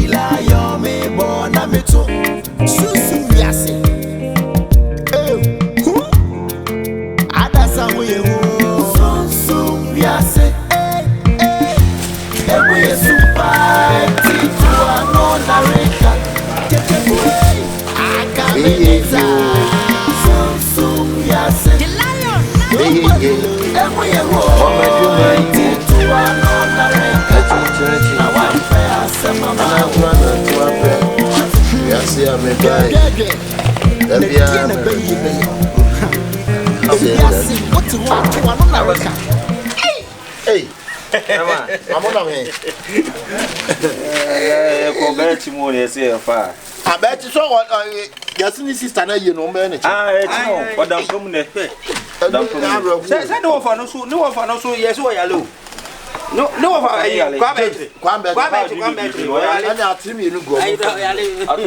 Ilayo me bona me to susu yase. Ada samu ye susu yase. Ewe ye super titu anona reka. Akameza susu yase. Ewe ye titu anona reka. Yes, yeah, me buy. Hey, I'm on here. Go back to more, yes, far. I bet you saw what your sister, you know, man. Ah, but don't come there. Say no for no so, yes, or yellow. No, come back. And I'll tell you, go. I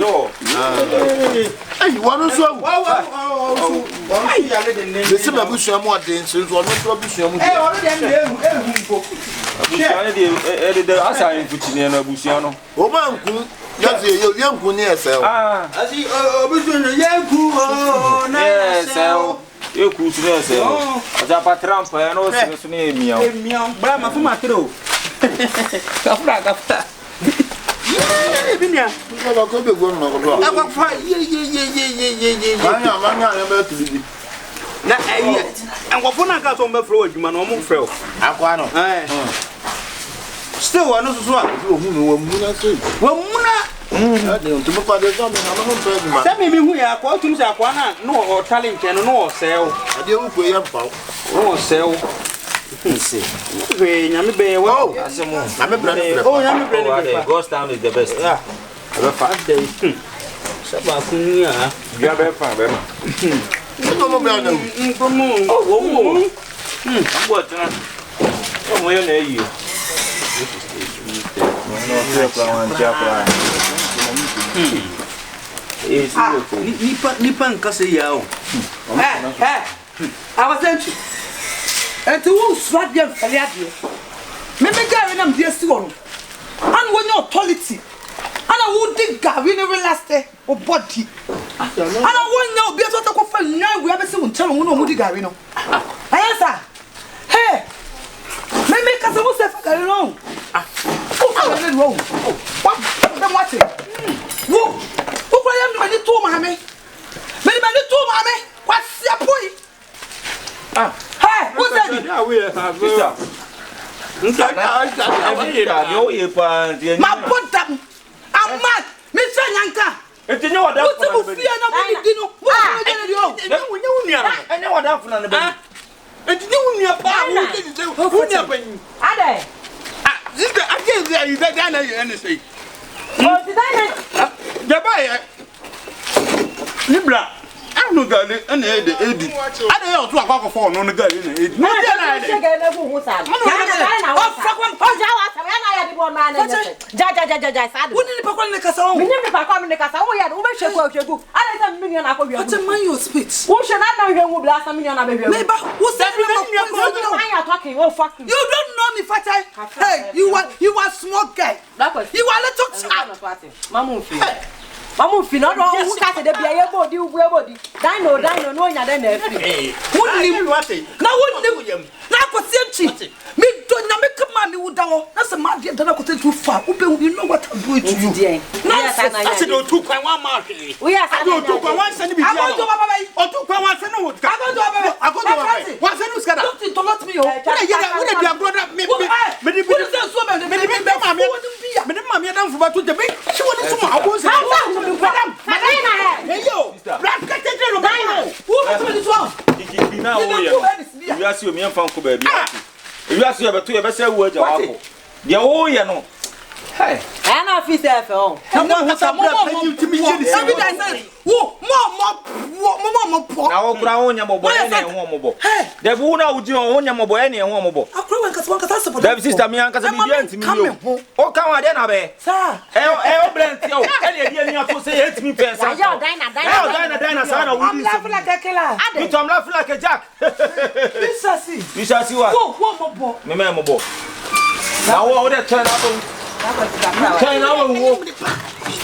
know. Hey, you want to show? The same bush are more dangerous, or not rubbish. Oh, man, that's a young one, yes, I see, oh, you could say, as a patron for an old name, meow, Brahma for my throat. And what fun I got on the floor, you man almost fell. Still, I know tell me who are quite things are one, no or talent and no sell. I didn't pay up for Oh, sell. Oh, I'm a brother. Oh, I'm a brother. Ghost Town is the best. Yeah. 5 days. Sabakunia. Grab a farm. Oh, what? Oh, where are you? Nipan kasi yao. I was empty. And to who swat them for the idea. Maybe Gary and dear Swan. And when your authority. And I would dig Gary never last day or body. And I want now be able to go for now. We have a soon tell me who dig Gary. Answer. Hey, maybe because I was there for Gary long. Oh, I'm wrong. What? I'm watching. Who? Who I am ready to Mammy? Maybe my little Mammy. What's your point? Hey, who's that? We have my put them. I'm mad. Mr. Yanka. It's you know what what's the fear? I know what happened on the back. And you knew about who happened. Ade. Sister, I can't say you that anything. Oh, did I? Jabaya. Libra. I'm not going to end it. I don't know what for no girl in it. No, I Mamu fino no who ka de bia ye body wu body dino no nya de na afiri wunni wate na wunni na akotiemchi me do nya me kama me wuda ho na se ma de na akotiemchi fa ube you know what I'm doing to you na se do tu kwan wa ma hwe we are do tu kwan wa se ni bi dia o tu kwan wa se no wuka agodo wa se no skada don't tolerate me o we dey brother me de bi so me de ma me dan fu ba to de be she won to ma ago se Madam, hey yo, black cathedral no Bible. Who this one? Kiki na wo ye. You ask you me fan ko ba bi. You ask you beto ye be say wo aja wa ko. De wo ye no. Hey. I na fi say fe on. No what am black you to me say. Wo mo na wo kura wo nya mobo e na ehwo mobo. De bu na wo ji wo nya mobo e na ehwo mobo. Akro wan kasa support. De sister me anka bi bia ntimi yo. O ka wa de na be. Sir. O blend yo. E de ni afo say 8 me pesa. Yo dina sana wo I'm laughing like a killer. You to I'm laughing like a jack. This see. You shall see what? Wo mobo. Me mobo. Na wo de turn up. Kai na wo.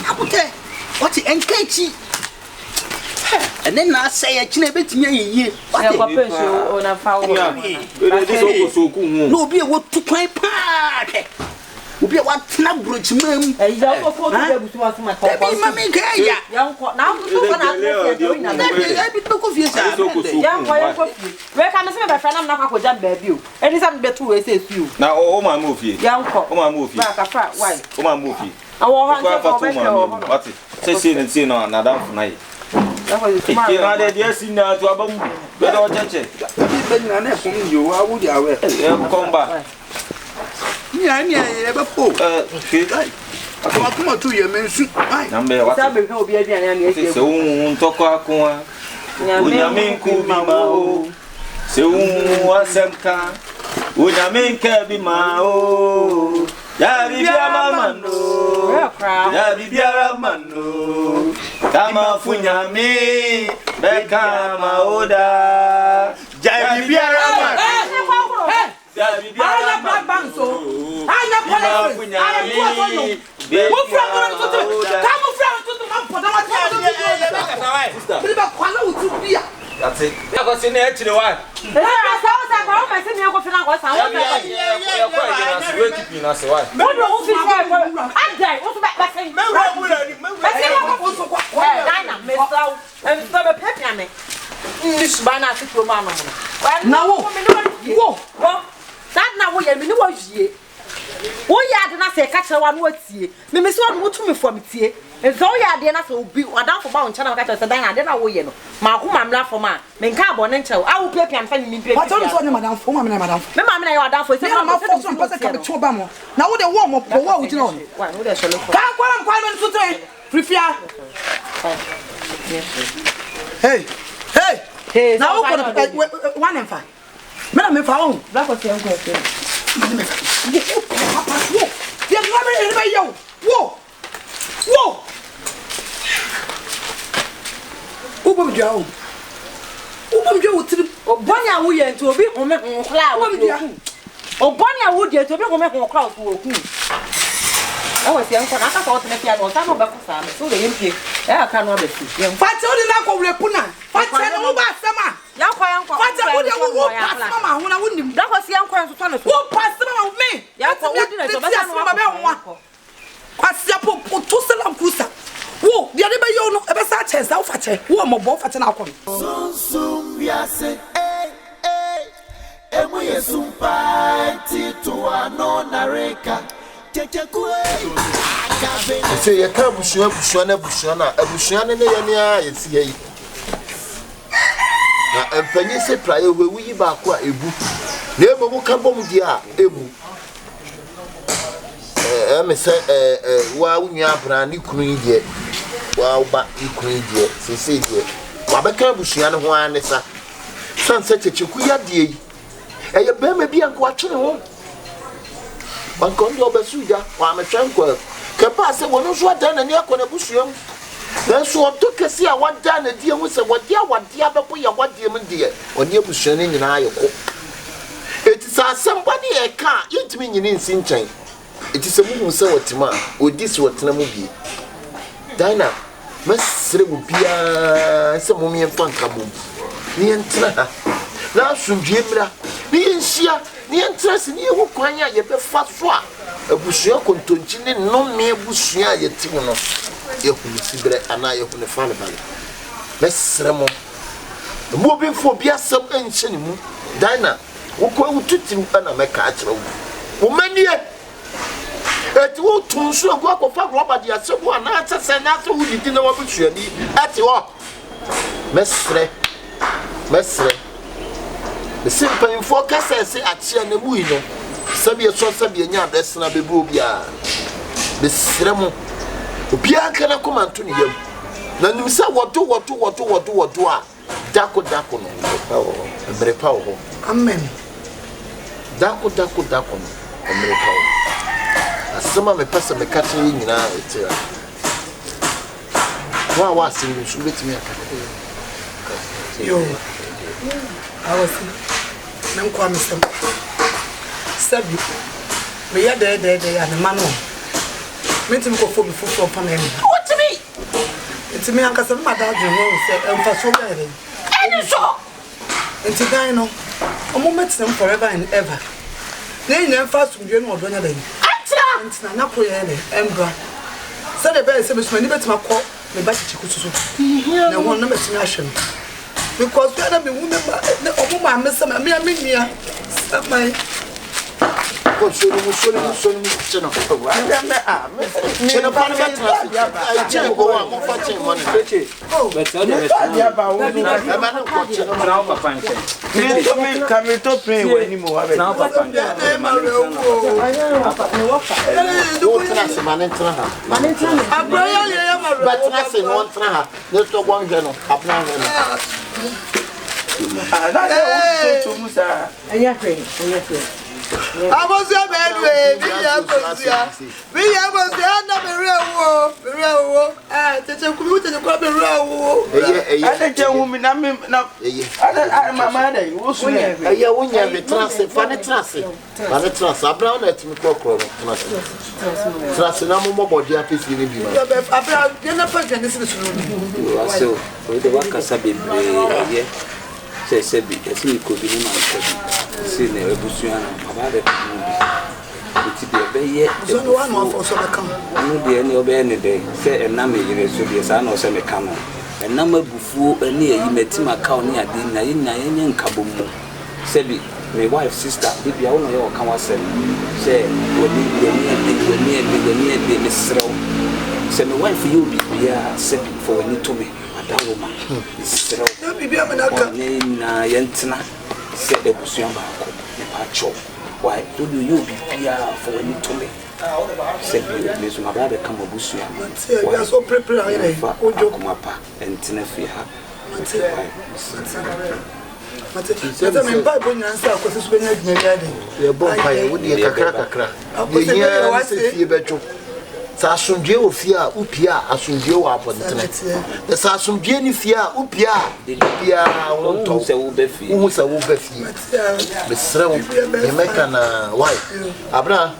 Abuke. What enkechi? And then I say a chine betimi ye. What papa show on a foul. No be what to climb pa. Obi what na broach mam. E ya ko ko to be to my papa. Be mama kaya. Yan ko na to ko na na. Be to ko fie sa. Yan ko fie. We ka me se be friend am na kwa jam ba bi o. Eni sam be to we say su o. Na o ma mo fie. Yan ko. O ma mo fie. Ba ka fa why? O ma mo fie. Awo han Kwa ko fa be to ma. What? Say no na da fu na yi. Ke na de dia sin na to abam. Be do cheche. Be na na fun yo wa wo dia we. Come back. Ni e be po. Akoma to ye mensu. Ai. Nambe what? Sa be ka obi aduane na e Se un toko akwa. Unyame nku bi ma o. Se un wasemka. Unyame nka bi ma o. Ya bibia mama no. Ya bibia mano. Kama funyame. Beka maoda. Ya bibia mano. Ya bibia mano. Anya police. Anya That's it. I got in there to the one. Wo ya de na se ka kire wa no atie me me so no tumi fo me tie enso wo ya de na se obi wadan fo ba won chana ka kire se dan na de na wo ye no ma ko mamla fo ma me nka abo ne nche a wo pia mfa ni pia what don't you madam fo ma me madam me ma me na ya wadan fo se ma fo so pese ka be cho ba mo na wo de wo mo po wo ujina on wa wo de solo ka kwara kwa me so tre prefia hey na wo ko one and five me na me fa won black o se enko e Dia não vai ele vai eu. Uou. O bom dia. O bom dia o tri. O bonya wo ye nti obi home nkla wo. O bonya wo de nti obi home nkla wo ku. Awo se enko na aka so tene pia no sa no be ko sa me so de yempie. E aka no be fi. Fati o de na ko wrepu na. Fati no wo ba sama. Yanko. Fati o de wo pass mama ho na wo nim. Da ko se yanko en so no so. Wo pass mama me. Yanko wo di na so be sa no wa. Kwasi apo to selam kusa. Wo dia de be yo no e be sa chance a wo fa che. Wo mo bo fa che na akọ. Sum biase emu yesum party to ano nareka. Say you can't bush na abusua ne ye ne a yesi yi na empanyi se praye we yi ba ko a ebu na ebo mu ka bom di a ebu me se wa unua bra ne kunu yi de wa uba ne kunu yi de se de wa be ka abusua ne ho an sa sanse checheku ya de yi eye be me bi anko atwene ho bankondo besuja wa metwenko ke pa se wono so adan na ne akona busuam na so otokesi a wada na die hu se wade awade abebo ya wade m die oni abusuan ni nyina ayeko eti sa asamba ne e ka yentimi nyini nsi nchen eti se mu hu se wotima odi se wotena mu bi dina mesre bu bia se mu mi mfanka bom ni entra na asundwe mra ni enhia ni interest ni ewu kwanya ye be fa so a abusua kontonchi ne no me abusua ye ti no ye hunu sibre ana ye hunu fa ne bale mesremo mo be fo bia sam enche ni mu dina wo ko wututi ana meka akere wo manie eti wo tunsu agu akofa roba dia se wo ana atse na so wo didi na wo abusua ni ati wo mesre the simple info kasa se atia na mu yi no sabi so sabi nya adresse na bebu obia be sremo obia kana komanto ne yam na nim se wodo a dako no emre pa wo Amen. Dako no emre pa wo asema me pesa me kate yi nyina etira wa sin su betimi akata Yo. I was nan kwa misem. Sabi. Me ya de ya ne mano. Meet him go for me for family. What to me? It's me and Cassandra, my dad, and for so many. And so. It's a dino. A moment forever and ever. They never fast from you or Donna. It's not Napoleon, Embra. So the bear says, when you bet my court, the Bashikusu. No one number to nation. Because we are not a woman, I miss some, my. Show me. I was your man, we was the end of the real war. There's a clue to the crop of row. I think a woman, I'm my mother. You was a young transit, funny transit. Funny transit, I brown at me cockroach. Transit, no more body up is giving you. You're not going to listen to so, with the work as a baby, said, as he could be in my see never Busiana about it. It's be a bay yet. No one for some account. No, dear, no, any day. Say a number in a studio, son or semi camel. A number before a near you met him account near dinner in Nayan Kabumu. Sebi, my wife's sister, if you only your come say, will near the Miss Row. Say, my wife, you be here, Sebi, for a little me. That woman is Row. Yentina. Said the Busian Pacho. Why do you be PR for any to me? Said Miss my brother come a Busian. We are so prepared for Ojokumapa and Tinefia. But I'm in Bible and answer because it's been a daddy. You're born by a woody cracker. What's it? Sasunje ofia upia asunje wa abonetene the sasunje ni fia upia bia wonto se wo befi be srew e meka na why abra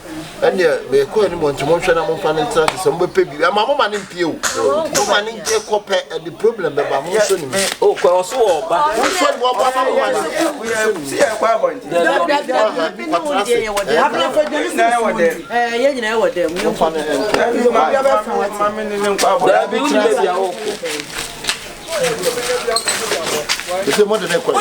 ene me ko ni montomo hwe na mo fa ne tra se mo pe bi ama mo ma ne mpie o mo ma ne je kope the problem be ba mo so ni o ko so wo ba mo so ni wo ba ma mo ma ne si e kwa bonti abra fa jeni na wo de ye nyina wo de mo fa ne Mamma non qua be ya o ese mo de ne kwa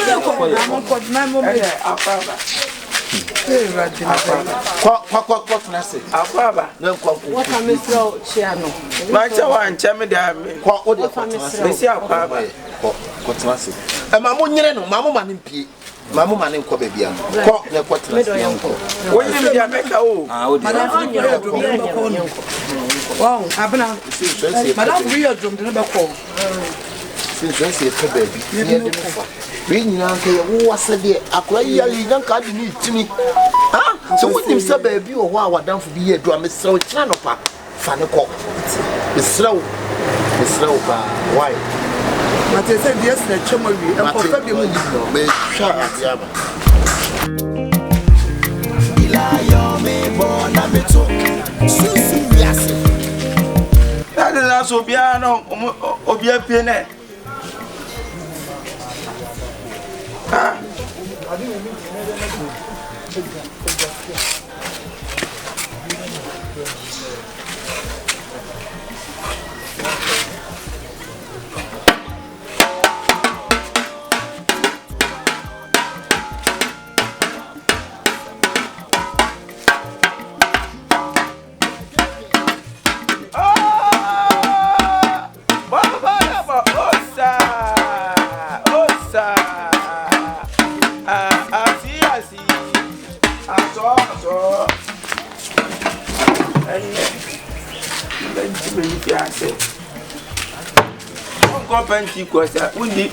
kwa finance akwaba na kwa what am I so chiano ma cha wa nche me da me kwa o de finance si akwaba kwa finance e ma mo nyere no ma mo ma ne mpie ma mo ma ne nkọ bebia kwa na kwa finance wo nyere me dia meka o wow abna madam real drum de be call since e baby ne de fa we nyina nke ye wo asede akwa ya yi nka de ni timi ha so wonim se baby o ho a wadamfo bi ye do amesrew kira no pa fa ne ko mesrew ba why mate se dia se chemo wi en ko fa bi mu me sha atiaba ila yo me bona me to susu yase that is also bia no obia pie ne Pentecost, we need.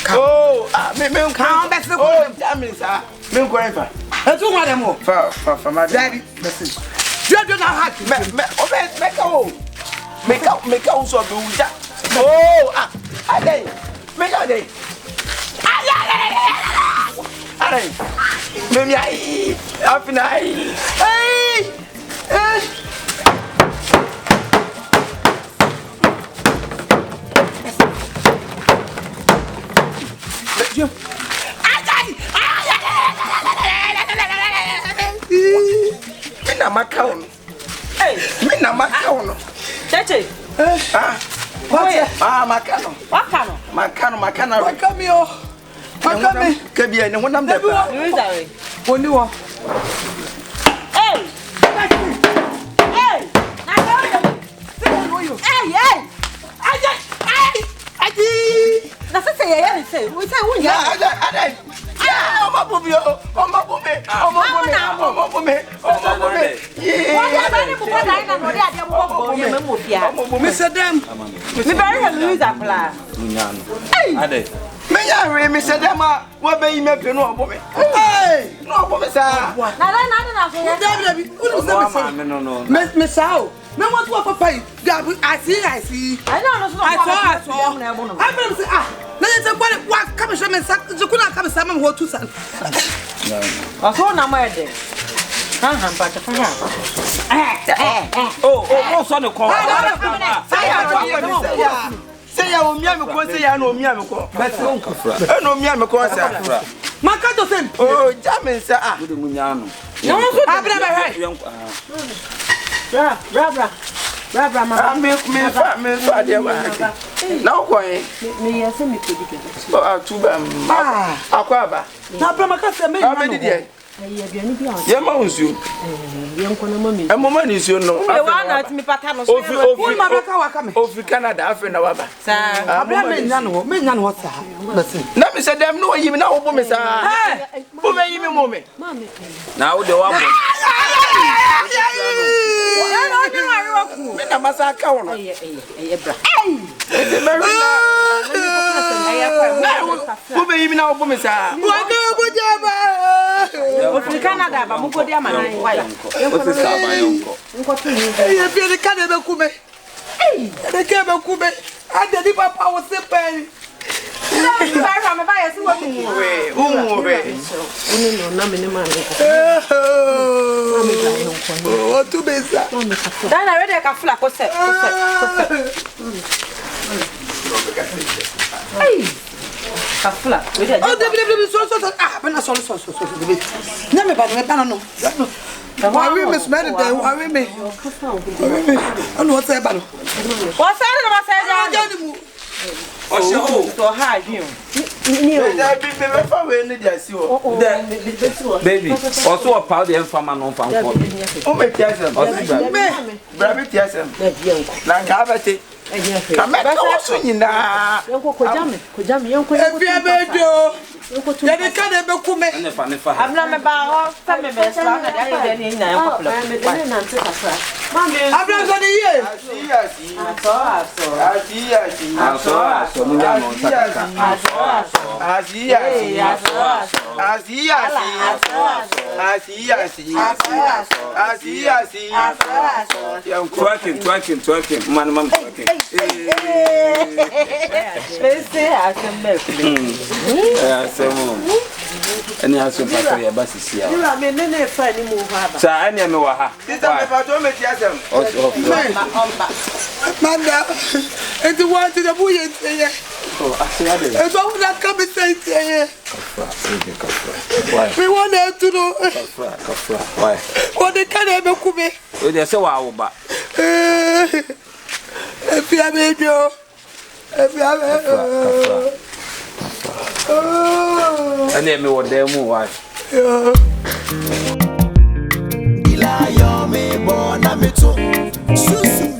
Oh, me can't best oh, damn it, sir. Me going for. That's what I'm for my daddy. do na hack. Make a so do that. Oh, ah, day. Make a day. Ay, memi ai, afina ai. Hey! Mina makao. Hey, mina makao. Cheche. Makano. Makamio. Makame. Kebia ne wonam da ba. Rizare. Oni wo. Hey. Hey. Na go. Hey. Aji. Na se ye say. We say won ya. Adai. Ọmọ bumi. Mr. Dem. Me bury him Louise Apla. Ade. Menya re Mr. Dem wa be yi me pe no obo me. Hey, no obo me sa. Na so ye. David, who is that? Me sao. Me want to papa yi. I see. I know so. I say na yete kwale wa kama shame sa kuna kama sama ho tu san. Aso na ma ede. Ha pa ta Oh, so ne ko. Say ya omia me ko say ya na omia me ko. But won kafra. E na omia me ko sa. Maka to sem. Oh, jamin sa ah. Bude munya no. No so abra ba hai. Bra ma. Me fa dia wa. Na ko yin. Me ya se me kodike. Oh, tuba. Akwa ba. Na bra maka se me. Ye ma unsu. Ye nko na mami. E mo ma ni su no. E wa na timi pata no so. Ofi ma bra ka wa ka me. Ofi Canada afi na wa ba. Sa. Abra me nya no sa. Listen. Na me se dem no yi me na wo bo me sa. Hey! Bo me yi me mo me. Mami. Na wo de wa bo. Me na masa ka wono. Bra. Bo me yi me na wo bo me sa. Wa ka bo jaba. Ofi Canada ba mu ko dia mana why. O se sa ba yonko. Nko tu ni. Ye fi de ka de be ku me. De ke be ku me. Ade di papa wo se pen. Ba me ba ye si wo tu. We. Uni no na me ne ma nko. O tu be sa. Dan na ready ka fula ko se. Hey. Kafula. Oh, David, so. Ah, ben so. David. Na me ba no. Why we miss me there? Why me? Ano what's that ba no? What's that? O se o. So hard you. Da bi me fa we ni dia si o. Baby, also a power the farmer no fan ko. O me tiasem. Bra me tiasem. Na ka bete. Kamera so nyina. Yonko kojame yonko. Efi abedo. Ya de ka de be ku me. Ne fa. Amna me ba ho, fa me be sla na ya de ni na yonko pula. Me de na nte kafra. Mami. Abra so de ye. Asi. Munya no sakaka. Twerking. Man twerking. Pese asembe. Asemo. Ani aso pakari ya basi sia. Ira me nene fa ni mu ha ba. Sa ani me wa ha. Tita me fa to me tiasem. Manda. And the one to the boy ye. Oh, asia de. E so na ka be say ye. Why? We want to know. Kafra. Why? What the ka de be ku me. We dey say wa wo ba. Efi abedo. Ani me wo dem why? Ila yo me bona me to. Susu.